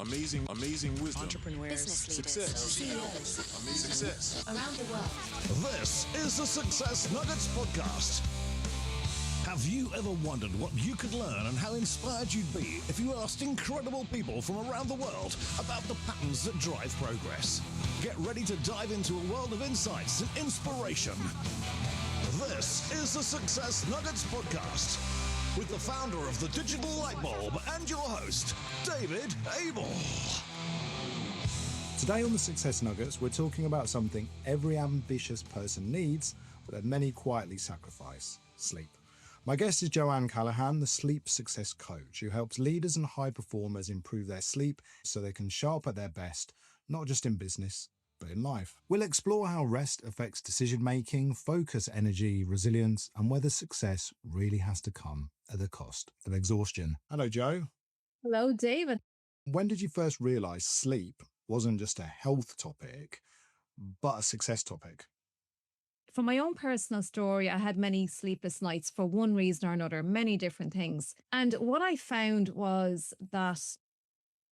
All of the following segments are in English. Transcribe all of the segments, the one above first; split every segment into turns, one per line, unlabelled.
amazing wisdom,
entrepreneurs,
business leaders,
success,
CEOs,
amazing success
around the world.
This is the Success Nuggets Podcast. Have you ever wondered what you could learn and how inspired you'd be if you asked incredible people from around the world about the patterns that drive progress? Get ready to dive into a world of insights and inspiration. This is the Success Nuggets Podcast with the founder of the Digital Light Bulb and your host, David Abel.
Today on the Success Nuggets, we're talking about something every ambitious person needs, but that many quietly sacrifice: sleep. My guest is Johann Callaghan, the sleep success coach, who helps leaders and high performers improve their sleep so they can show up at their best, not just in business, but in life. We'll explore how rest affects decision-making, focus, energy, resilience, and whether success really has to come at the cost of exhaustion. Hello, Joe.
Hello, David.
When did you first realize sleep wasn't just a health topic, but a success topic?
From my own personal story, I had many sleepless nights for one reason or another, many different things. And what I found was that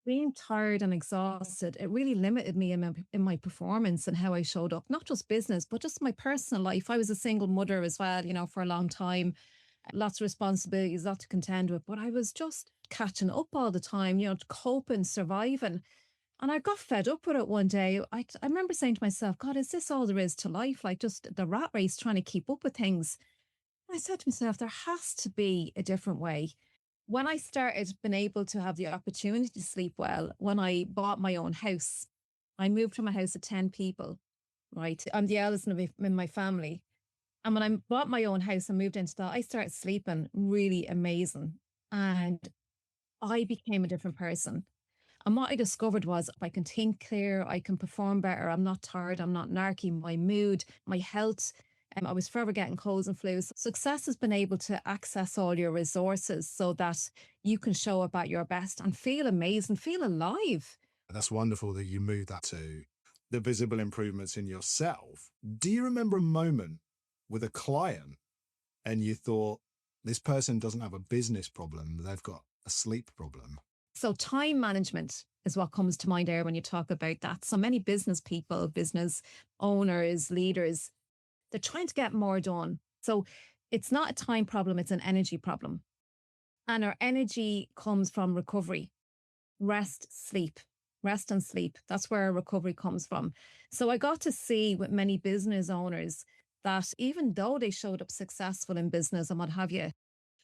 being tired and exhausted, it really limited me in my performance and how I showed up, not just business, but just my personal life. I was a single mother as well, for a long time, lots of responsibilities, lots to contend with, but I was just catching up all the time, coping, surviving. And I got fed up with it one day. I remember saying to myself, God, is this all there is to life? Like just the rat race trying to keep up with things. And I said to myself, there has to be a different way. When I started being able to have the opportunity to sleep well, when I bought my own house, I moved from a house of 10 people, right? I'm the eldest in my family. And when I bought my own house and moved into that, I started sleeping really amazing. And I became a different person. And what I discovered was I can think clear, I can perform better, I'm not tired, I'm not narky, my mood, my health. I was forever getting colds and flus. Success has been able to access all your resources so that you can show up at your best and feel amazing, feel alive.
That's wonderful that you moved that to the visible improvements in yourself. Do you remember a moment with a client and you thought, this person doesn't have a business problem, they've got a sleep problem?
So time management is what comes to mind there when you talk about that. So many business people, business owners, leaders, they're trying to get more done. So it's not a time problem, it's an energy problem. And our energy comes from recovery, rest and sleep. That's where our recovery comes from. So I got to see with many business owners that even though they showed up successful in business and what have you,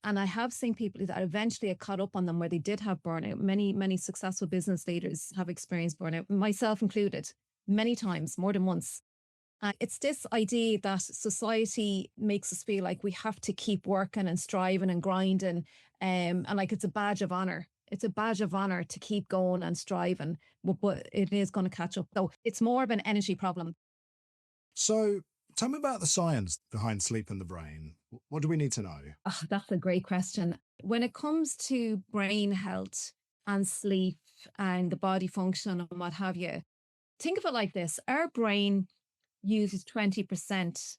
and I have seen people that eventually have caught up on them where they did have burnout. Many successful business leaders have experienced burnout, myself included, many times, more than once. It's this idea that society makes us feel like we have to keep working and striving and grinding, and like it's a badge of honor. It's a badge of honor to keep going and striving, but it is going to catch up. So it's more of an energy problem.
So tell me about the science behind sleep in the brain. What do we need to know?
Oh, that's a great question. When it comes to brain health and sleep and the body function and what have you, think of it like this. Our brain uses 20%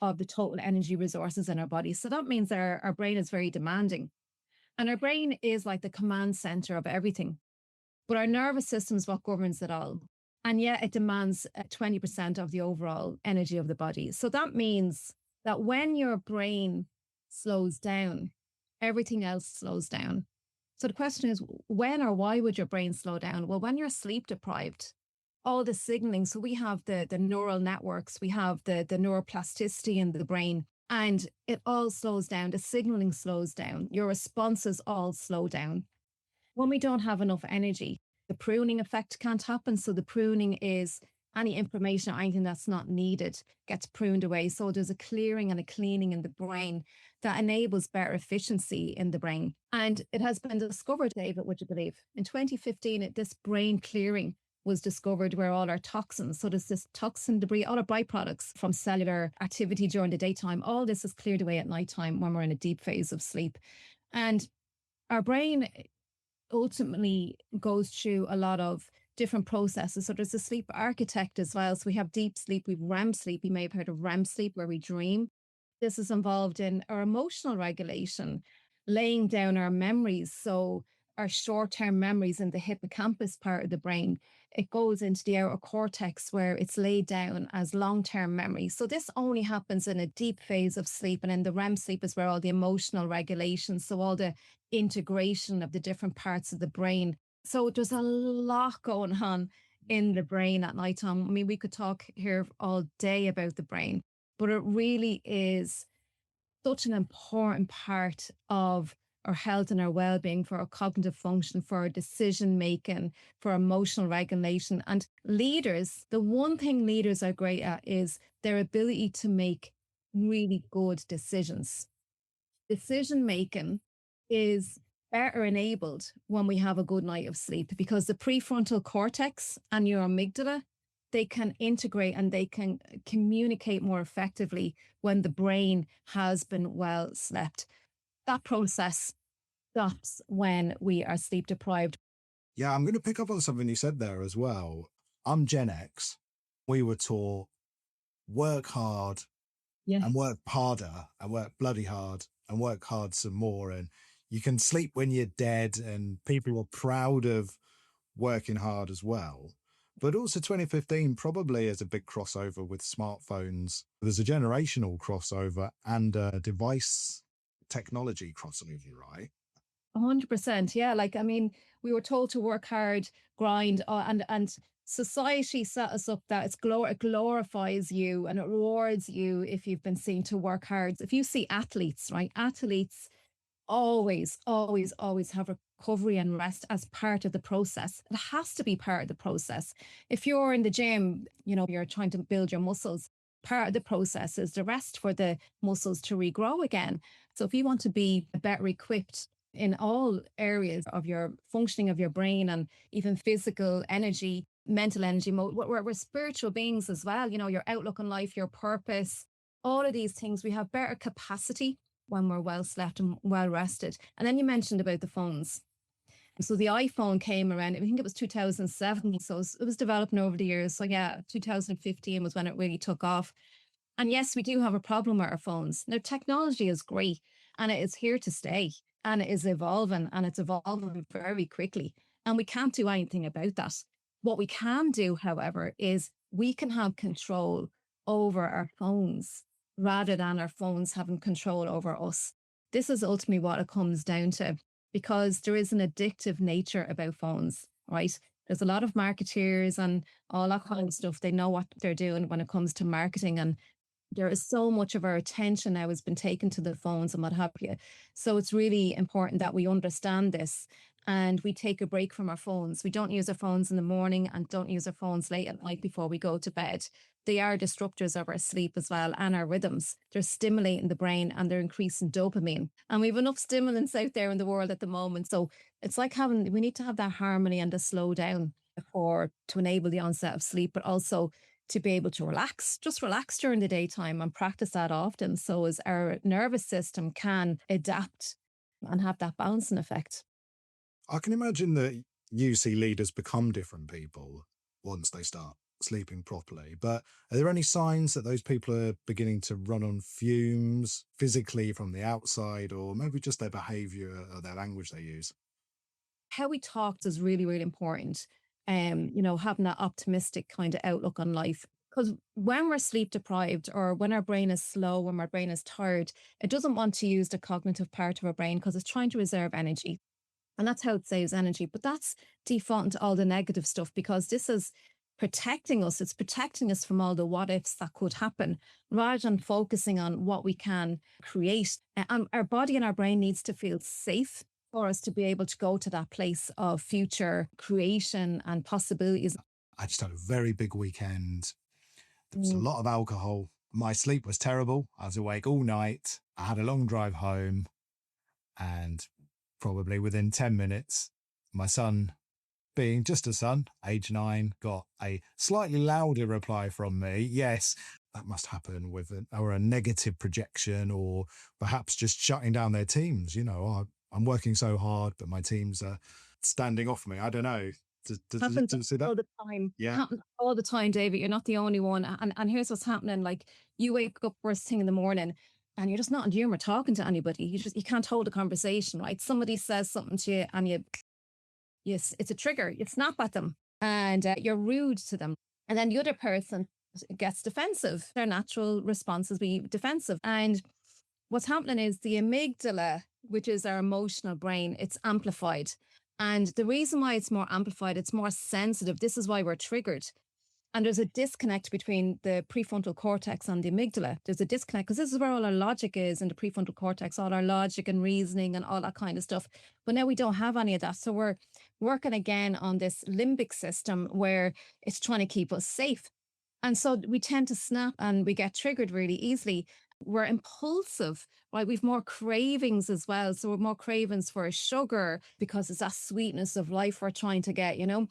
of the total energy resources in our body. So that means our brain is very demanding. And our brain is like the command center of everything. But our nervous system is what governs it all. And yet it demands 20% of the overall energy of the body. So that means that when your brain slows down, everything else slows down. So the question is, when or why would your brain slow down? Well, when you're sleep deprived, all the signaling, so we have the neural networks, we have the neuroplasticity in the brain, and it all slows down. The signaling slows down. Your responses all slow down. When we don't have enough energy, the pruning effect can't happen. So the pruning is any information or anything that's not needed gets pruned away. So there's a clearing and a cleaning in the brain that enables better efficiency in the brain. And it has been discovered, David, would you believe? In 2015, this brain clearing was discovered where all our toxins, so there's this toxin debris, all our byproducts from cellular activity during the daytime, all this is cleared away at nighttime when we're in a deep phase of sleep. And our brain ultimately goes through a lot of different processes. So there's a sleep architect as well. So we have deep sleep, we have REM sleep. You may have heard of REM sleep where we dream. This is involved in our emotional regulation, laying down our memories. So our short-term memories in the hippocampus part of the brain. It goes into the outer cortex where it's laid down as long-term memory. So this only happens in a deep phase of sleep. And in the REM sleep is where all the emotional regulation, so all the integration of the different parts of the brain. So there's a lot going on in the brain at nighttime. I mean, we could talk here all day about the brain, but it really is such an important part of our health and our well-being, for our cognitive function, for our decision making, for emotional regulation. And leaders, the one thing leaders are great at is their ability to make really good decisions. Decision making is better enabled when we have a good night of sleep, because the prefrontal cortex and your amygdala, they can integrate and they can communicate more effectively when the brain has been well slept. That process stops when we are sleep deprived.
Yeah, I'm going to pick up on something you said there as well. I'm Gen X. We were taught work hard
Yes.
and work harder and work bloody hard and work hard some more. And you can sleep when you're dead, and people are proud of working hard as well. But also 2015 probably is a big crossover with smartphones. There's a generational crossover and a device technology crossover, right?
100%. Yeah. Like, I mean, we were told to work hard, grind, and society set us up that it glorifies you and it rewards you if you've been seen to work hard. If you see athletes, right? Athletes always, always, always have recovery and rest as part of the process. It has to be part of the process. If you're in the gym, you're trying to build your muscles, part of the process is the rest for the muscles to regrow again. So if you want to be better equipped in all areas of your functioning of your brain, and even physical energy, mental energy, we're spiritual beings as well. Your outlook on life, your purpose, all of these things, we have better capacity when we're well slept and well rested. And then you mentioned about the phones. So the iPhone came around, I think it was 2007. So it was developing over the years. So yeah, 2015 was when it really took off. And yes, we do have a problem with our phones. Now, technology is great and it is here to stay, and it is evolving, and it's evolving very quickly. And we can't do anything about that. What we can do, however, is we can have control over our phones rather than our phones having control over us. This is ultimately what it comes down to, because there is an addictive nature about phones, right? There's a lot of marketeers and all that kind of stuff. They know what they're doing when it comes to marketing, and there is so much of our attention now has been taken to the phones and what have you. So it's really important that we understand this and we take a break from our phones. We don't use our phones in the morning and don't use our phones late at night before we go to bed. They are disruptors of our sleep as well and our rhythms. They're stimulating the brain and they're increasing dopamine. And we have enough stimulants out there in the world at the moment. So it's like we need to have that harmony and the slow down to enable the onset of sleep, but also to be able to just relax during the daytime and practice that often. So as our nervous system can adapt and have that balancing effect.
I can imagine that you see leaders become different people once they start sleeping properly. But are there any signs that those people are beginning to run on fumes physically from the outside, or maybe just their behavior or their language they use?
How we talk is really, really important. Having that optimistic kind of outlook on life. Because when we're sleep deprived, or when our brain is slow, when our brain is tired, it doesn't want to use the cognitive part of our brain because it's trying to reserve energy. And that's how it saves energy. But that's defaulting to all the negative stuff, because this is protecting us. It's protecting us from all the what ifs that could happen, rather than focusing on what we can create. And our body and our brain needs to feel safe for us to be able to go to that place of future creation and possibilities.
I just had a very big weekend. There was a
Mm.
lot of alcohol. My sleep was terrible. I was awake all night. I had a long drive home, and probably within 10 minutes, my son, being just a son, age 9, got a slightly louder reply from me. Yes, that must happen with a negative projection, or perhaps just shutting down their teams. I'm working so hard, but my teams are standing off me. I don't know.
Happens
Do you see that?
all the time.
Yeah.
Happens all the time, David. You're not the only one. And here's what's happening. Like, you wake up first thing in the morning and you're just not in humor talking to anybody. You can't hold a conversation, right? Somebody says something to you and you Yes, it's a trigger. You snap at them and you're rude to them. And then the other person gets defensive. Their natural response is be defensive. And what's happening is the amygdala, which is our emotional brain, it's amplified. And the reason why it's more amplified, it's more sensitive. This is why we're triggered. And there's a disconnect between the prefrontal cortex and the amygdala. There's a disconnect because this is where all our logic is in the prefrontal cortex, all our logic and reasoning and all that kind of stuff. But now we don't have any of that. So we're working again on this limbic system where it's trying to keep us safe. And so we tend to snap and we get triggered really easily. We're impulsive, right? We've more cravings as well. So we're more cravings for sugar because it's that sweetness of life we're trying to get, you know?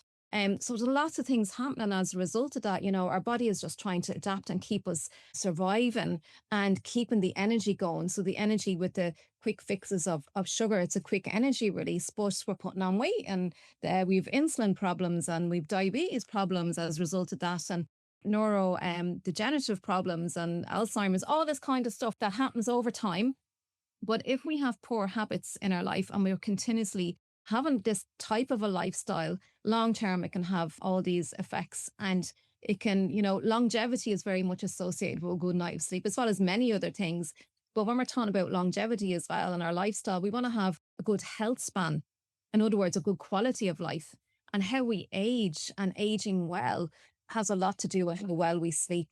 So there's lots of things happening as a result of that. You know, our body is just trying to adapt and keep us surviving and keeping the energy going. So the energy with the quick fixes of sugar, it's a quick energy release, but we're putting on weight and we've insulin problems and we've diabetes problems as a result of that. And neuro degenerative problems and Alzheimer's, all this kind of stuff that happens over time. But if we have poor habits in our life and we're continuously having this type of a lifestyle, long term, it can have all these effects. And it can, you know, longevity is very much associated with a good night's sleep, as well as many other things. But when we're talking about longevity as well in our lifestyle, we want to have a good health span. In other words, a good quality of life. And how we age and aging well has a lot to do with how well we sleep.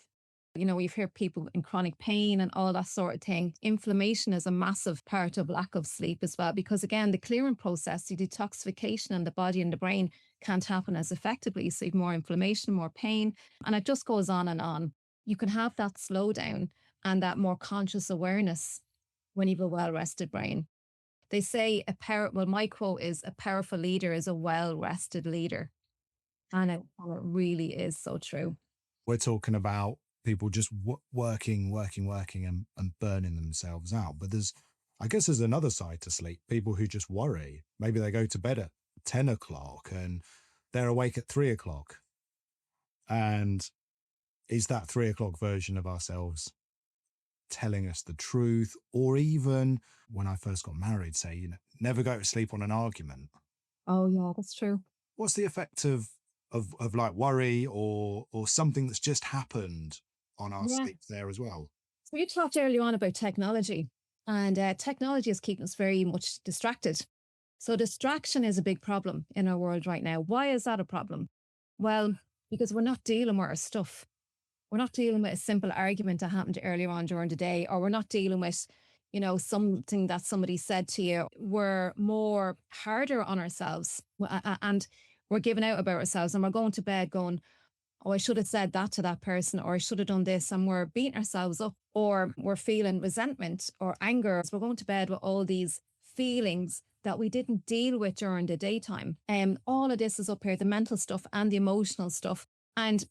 You know, we've heard people in chronic pain and all that sort of thing. Inflammation is a massive part of lack of sleep as well, because again, the clearing process, the detoxification in the body and the brain can't happen as effectively. So you have more inflammation, more pain, and it just goes on and on. You can have that slowdown and that more conscious awareness when you have a well-rested brain. They say my quote is, a powerful leader is a well-rested leader. And it really is so true.
We're talking about people just working and burning themselves out. But I guess there's another side to sleep. People who just worry. Maybe they go to bed at 10 o'clock and they're awake at 3 o'clock. And is that 3 o'clock version of ourselves telling us the truth? Or even when I first got married, say, you know, never go to sleep on an argument.
Oh yeah, that's true.
What's the effect of like worry or something that's just happened on our sleep there as well?
So you talked earlier on about technology, and technology is keeping us very much distracted. So distraction is a big problem in our world right now. Why is that a problem? Well, because we're not dealing with our stuff. We're not dealing with a simple argument that happened earlier on during the day, or we're not dealing with, you know, something that somebody said to you. We're more harder on ourselves and we're giving out about ourselves, and we're going to bed going, oh, I should have said that to that person, or I should have done this. And we're beating ourselves up, or we're feeling resentment or anger. So we're going to bed with all these feelings that we didn't deal with during the daytime. All of this is up here, the mental stuff and the emotional stuff. And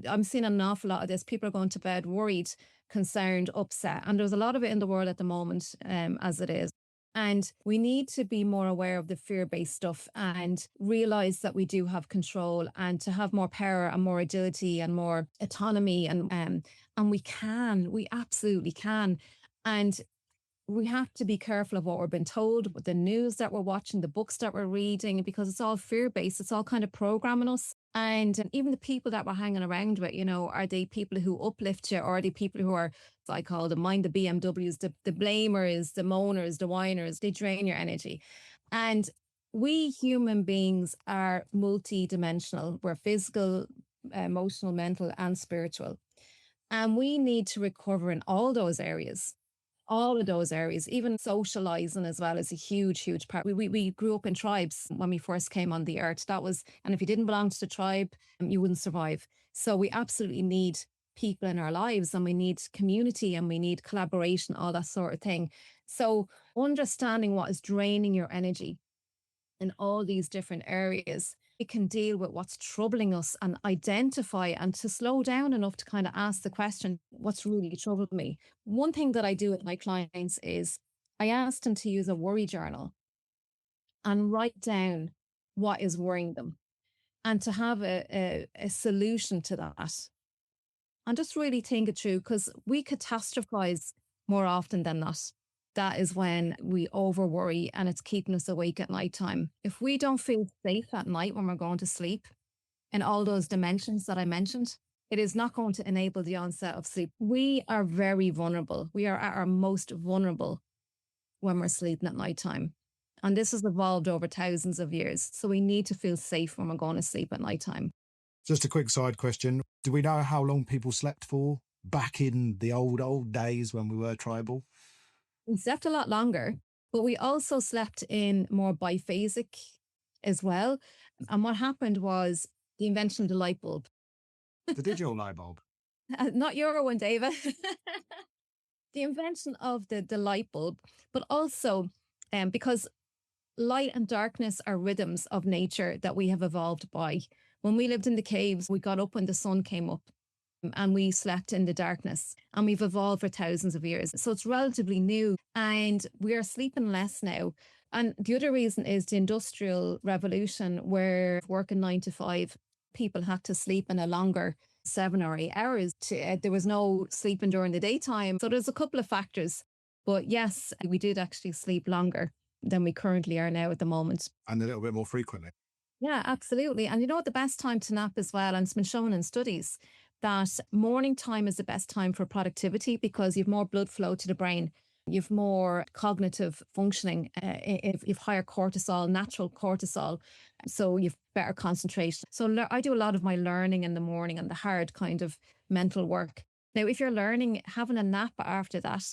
I'm seeing an awful lot of this. People are going to bed worried, concerned, upset. And there's a lot of it in the world at the moment, as it is. And we need to be more aware of the fear-based stuff and realize that we do have control, and to have more power and more agility and more autonomy. And we absolutely can. And we have to be careful of what we're being told, with the news that we're watching, the books that we're reading, because it's all fear-based. It's all kind of programming us. And even the people that we're hanging around with, you know, are they people who uplift you, or are they people who are, as I call them, mind the BMWs, the blamers, the moaners, the whiners? They drain your energy. And we human beings are multi-dimensional. We're physical, emotional, mental, and spiritual. And we need to recover in all those areas. All of those areas, even socializing as well, is a huge, huge part. We grew up in tribes when we first came on the earth. And if you didn't belong to the tribe, you wouldn't survive. So we absolutely need people in our lives, and we need community, and we need collaboration, all that sort of thing. So understanding what is draining your energy in all these different areas, it can deal with what's troubling us and identify, and to slow down enough to kind of ask the question, what's really troubled me? One thing that I do with my clients is I ask them to use a worry journal and write down what is worrying them, and to have a solution to that. And just really think it through, because we catastrophize more often than not. that is when we over worry and it's keeping us awake at nighttime. If we don't feel safe at night when we're going to sleep in all those dimensions that I mentioned, it is not going to enable the onset of sleep. We are very vulnerable. We are at our most vulnerable when we're sleeping at nighttime. And this has evolved over thousands of years. So we need to feel safe when we're going to sleep at nighttime.
Just a quick side question. Do we know how long people slept for back in the old days when we were tribal?
We slept a lot longer, but we also slept in more biphasic as well. And what happened was the invention of the light bulb.
The digital light bulb.
Not your one, David. The invention of the light bulb, but also because light and darkness are rhythms of nature that we have evolved by. When we lived in the caves, we got up when the sun came up and we slept in the darkness, and we've evolved for thousands of years. So it's relatively new and we are sleeping less now. And the other reason is the Industrial Revolution, where working 9 to 5, people had to sleep in a longer 7 or 8 hours. There was no sleeping during the daytime. So there's a couple of factors. But yes, we did actually sleep longer than we currently are now at the moment.
And a little bit more frequently.
Yeah, absolutely. And you know what the best time to nap as well, and it's been shown in studies, that morning time is the best time for productivity because you've more blood flow to the brain. You've more cognitive functioning, you've higher cortisol, natural cortisol. So you've better concentration. So I do a lot of my learning in the morning and the hard kind of mental work. Now, if you're learning, having a nap after that,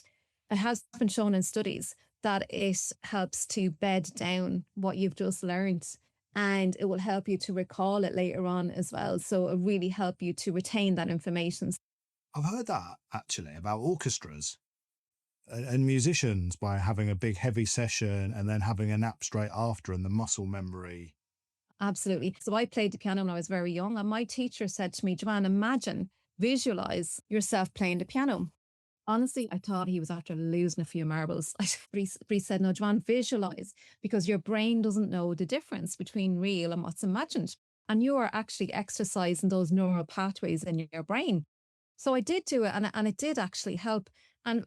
it has been shown in studies that it helps to bed down what you've just learned. And it will help you to recall it later on as well. So it really help you to retain that information.
I've heard that actually about orchestras and musicians by having a big heavy session and then having a nap straight after and the muscle memory.
Absolutely. So I played the piano when I was very young, and my teacher said to me, Joanne, visualize yourself playing the piano. Honestly, I thought he was after losing a few marbles. But he said, no, Joanne, visualize, because your brain doesn't know the difference between real and what's imagined. And you are actually exercising those neural pathways in your brain. So I did do it, and it did actually help. And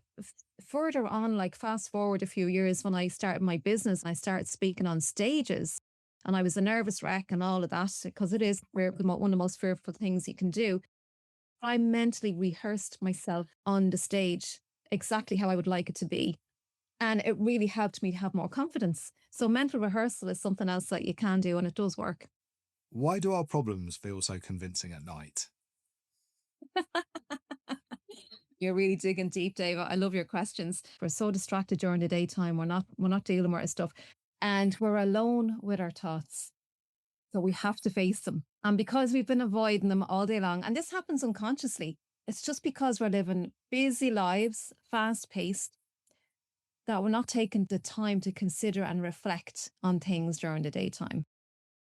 further on, like fast forward a few years, when I started my business and I started speaking on stages, and I was a nervous wreck and all of that, because it is one of the most fearful things you can do. I mentally rehearsed myself on the stage exactly how I would like it to be. And it really helped me to have more confidence. So mental rehearsal is something else that you can do, and it does work.
Why do our problems feel so convincing at night?
You're really digging deep, Dave. I love your questions. We're so distracted during the daytime. We're not dealing with our stuff. And we're alone with our thoughts. So we have to face them. And because we've been avoiding them all day long, and this happens unconsciously, it's just because we're living busy lives, fast paced, that we're not taking the time to consider and reflect on things during the daytime.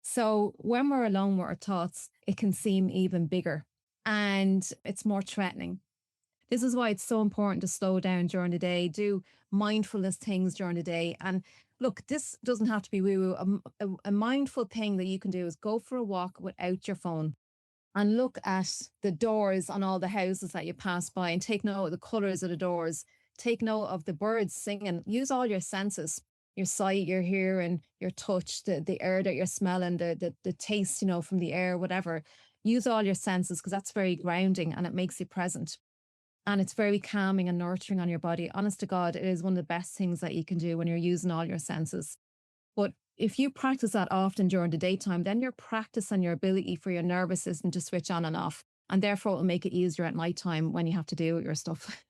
So when we're alone with our thoughts, it can seem even bigger and it's more threatening. This is why it's so important to slow down during the day, do mindfulness things during the day. And look, this doesn't have to be woo-woo. A mindful thing that you can do is go for a walk without your phone and look at the doors on all the houses that you pass by and take note of the colours of the doors, take note of the birds singing, use all your senses, your sight, your hearing, your touch, the air that you're smelling, the taste, from the air, whatever. Use all your senses because that's very grounding and it makes you present. And it's very calming and nurturing on your body. Honest to God, it is one of the best things that you can do when you're using all your senses. But if you practice that often during the daytime, then you're practicing your ability for your nervous system to switch on and off. And therefore, it will make it easier at nighttime when you have to deal with your stuff.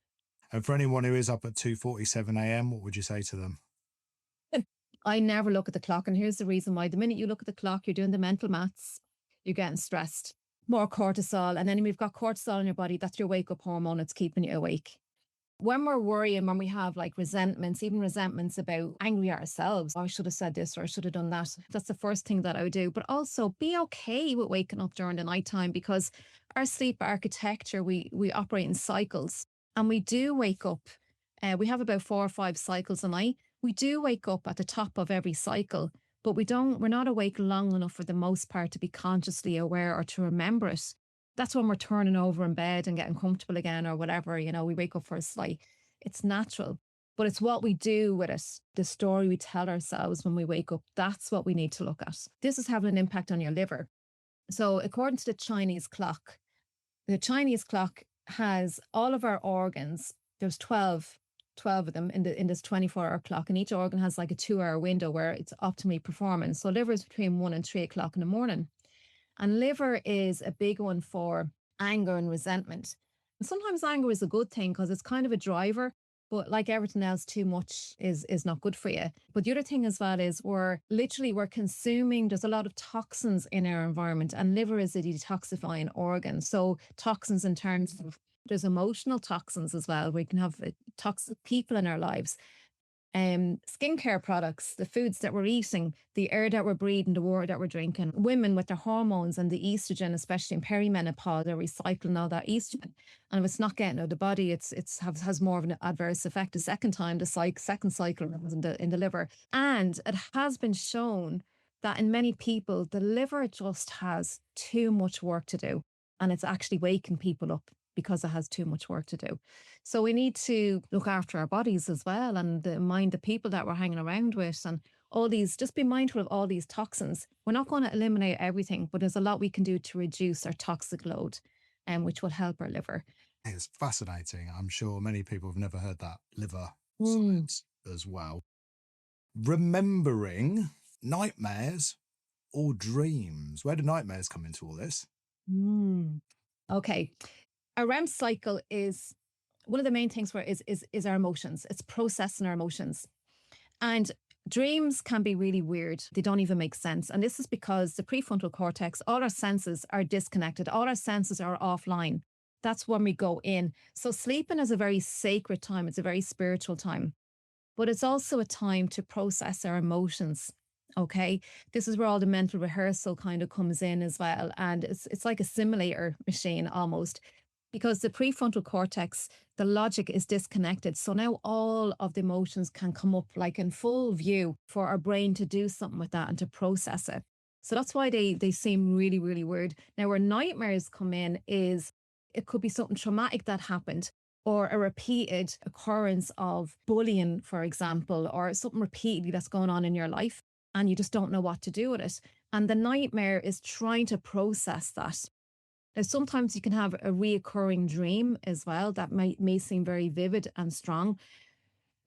And for anyone who is up at 2:47 a.m, what would you say to them?
I never look at the clock. And here's the reason why. The minute you look at the clock, you're doing the mental maths, you're getting stressed. More cortisol. And then when you've got cortisol in your body, that's your wake up hormone. It's keeping you awake. When we're worrying, when we have like resentments, even resentments about angry at ourselves, oh, I should have said this or I should have done that. That's the first thing that I would do. But also be okay with waking up during the nighttime because our sleep architecture, we operate in cycles and we do wake up. We have about 4 or 5 cycles a night. We do wake up at the top of every cycle. But we're not awake long enough for the most part to be consciously aware or to remember it. That's when we're turning over in bed and getting comfortable again or whatever, we wake up for a slight. It's natural. But it's what we do with it, the story we tell ourselves when we wake up. That's what we need to look at. This is having an impact on your liver. So according to the Chinese clock has all of our organs. There's 12 of them in this 24-hour clock, and each organ has like a 2-hour window where it's optimally performing. So liver is between 1 and 3 o'clock in the morning. And liver is a big one for anger and resentment. And sometimes anger is a good thing because it's kind of a driver, but like everything else, too much is not good for you. But the other thing as well is we're consuming, there's a lot of toxins in our environment, and liver is a detoxifying organ. So toxins in terms of, there's emotional toxins as well. We can have toxic people in our lives. Skincare products, the foods that we're eating, the air that we're breathing, the water that we're drinking, women with their hormones and the estrogen, especially in perimenopause, they're recycling all that estrogen. And if it's not getting out of the body, it has more of an adverse effect. The second time, second cycle in the liver. And it has been shown that in many people, the liver just has too much work to do. And it's actually waking people up because it has too much work to do. So we need to look after our bodies as well, and mind the people that we're hanging around with, and all these, just be mindful of all these toxins. We're not going to eliminate everything, but there's a lot we can do to reduce our toxic load, which will help our liver.
It's fascinating. I'm sure many people have never heard that liver
Mm.
science as well. Remembering nightmares or dreams. Where do nightmares come into all this?
Okay. Our REM cycle is one of the main things where is our emotions. It's processing our emotions. And dreams can be really weird. They don't even make sense. And this is because the prefrontal cortex, all our senses are disconnected. All our senses are offline. That's when we go in. So sleeping is a very sacred time. It's a very spiritual time. But it's also a time to process our emotions. Okay. This is where all the mental rehearsal kind of comes in as well. And it's like a simulator machine almost, because the prefrontal cortex, the logic is disconnected. So now all of the emotions can come up like in full view for our brain to do something with that and to process it. So that's why they seem really, really weird. Now, where nightmares come in is it could be something traumatic that happened, or a repeated occurrence of bullying, for example, or something repeatedly that's going on in your life, and you just don't know what to do with it. And the nightmare is trying to process that. Now, sometimes you can have a reoccurring dream as well that may seem very vivid and strong.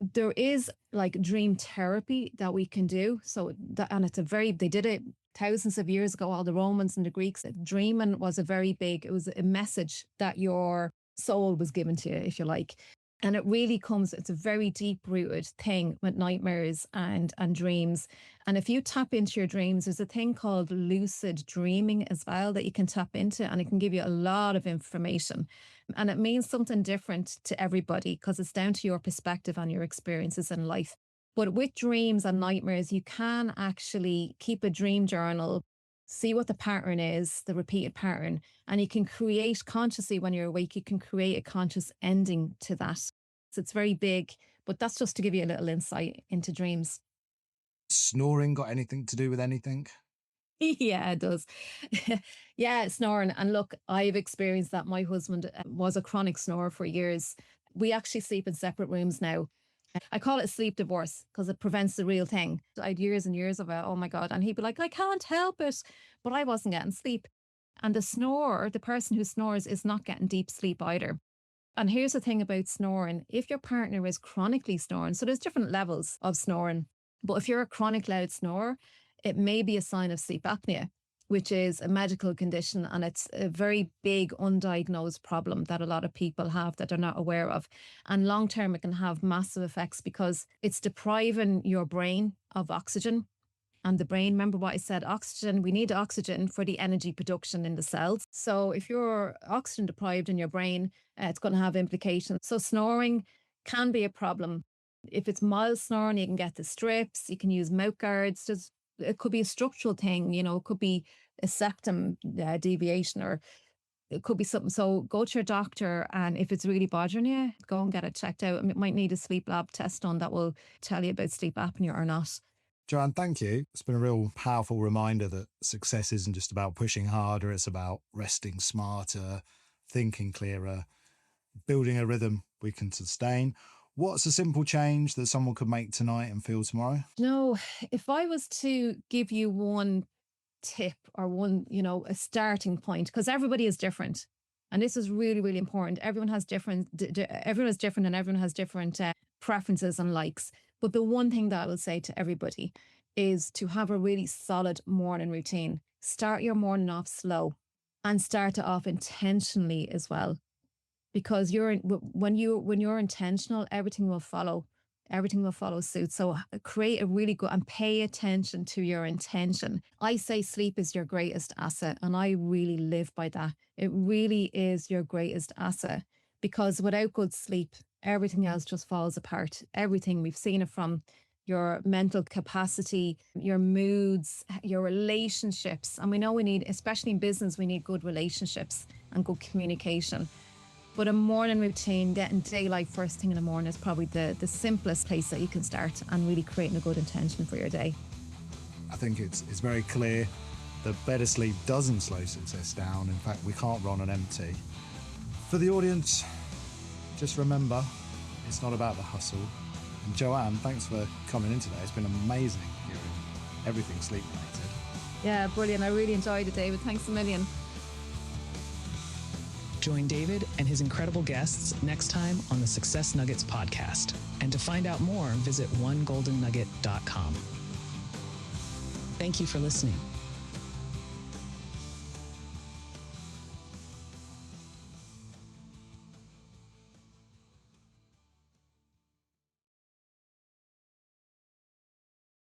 There is like dream therapy that we can do. So and they did it thousands of years ago, all the Romans and the Greeks. Dreaming was it was a message that your soul was given to you, if you like. And it's a very deep rooted thing with nightmares and dreams. And if you tap into your dreams, there's a thing called lucid dreaming as well that you can tap into, and it can give you a lot of information. And it means something different to everybody because it's down to your perspective and your experiences in life. But with dreams and nightmares, you can actually keep a dream journal, see what the pattern is, the repeated pattern, and you can create consciously when you're awake, you can create a conscious ending to that. So it's very big, but that's just to give you a little insight into dreams.
Snoring got anything to do with anything?
Yeah, it does. Yeah, snoring. And look, I've experienced that. My husband was a chronic snorer for years. We actually sleep in separate rooms now. I call it sleep divorce because it prevents the real thing. I had years and years of it. Oh my God. And he'd be like, I can't help it. But I wasn't getting sleep. And the person who snores is not getting deep sleep either. And here's the thing about snoring. If your partner is chronically snoring, so there's different levels of snoring, but if you're a chronic loud snorer, it may be a sign of sleep apnea, which is a medical condition. And it's a very big undiagnosed problem that a lot of people have that they're not aware of. And long term, it can have massive effects because it's depriving your brain of oxygen. And the brain, remember what I said, oxygen, we need oxygen for the energy production in the cells. So if you're oxygen deprived in your brain, it's going to have implications. So snoring can be a problem. If it's mild snoring, you can get the strips, you can use mouth guards. It could be a structural thing, it could be a septum deviation, or it could be something. So go to your doctor, and if it's really bothering you, go and get it checked out. And it might need a sleep lab test done that will tell you about sleep apnea or not.
Johann, thank you. It's been a real powerful reminder that success isn't just about pushing harder, it's about resting smarter, thinking clearer, building a rhythm we can sustain. What's a simple change that someone could make tonight and feel tomorrow?
No, if I was to give you one tip or one, a starting point, because everybody is different. And this is really, really important. Everyone has different, everyone is different and everyone has different preferences and likes. But the one thing that I will say to everybody is to have a really solid morning routine. Start your morning off slow and start it off intentionally as well. Because when you're intentional, everything will follow. Everything will follow suit. So create a really good and pay attention to your intention. I say sleep is your greatest asset, and I really live by that. It really is your greatest asset, because without good sleep, everything else just falls apart. Everything, we've seen it from your mental capacity, your moods, your relationships. And we know we need, especially in business, we need good relationships and good communication. But a morning routine, getting daylight first thing in the morning, is probably the simplest place that you can start, and really creating a good intention for your day.
I think it's very clear that better sleep doesn't slow success down. In fact, we can't run on empty. For the audience, just remember, it's not about the hustle. And Joanne, thanks for coming in today. It's been amazing hearing everything sleep related.
Yeah, brilliant. I really enjoyed it, David. Thanks a million.
Join David and his incredible guests next time on the Success Nuggets podcast. And to find out more, visit onegoldennugget.com. Thank you for listening.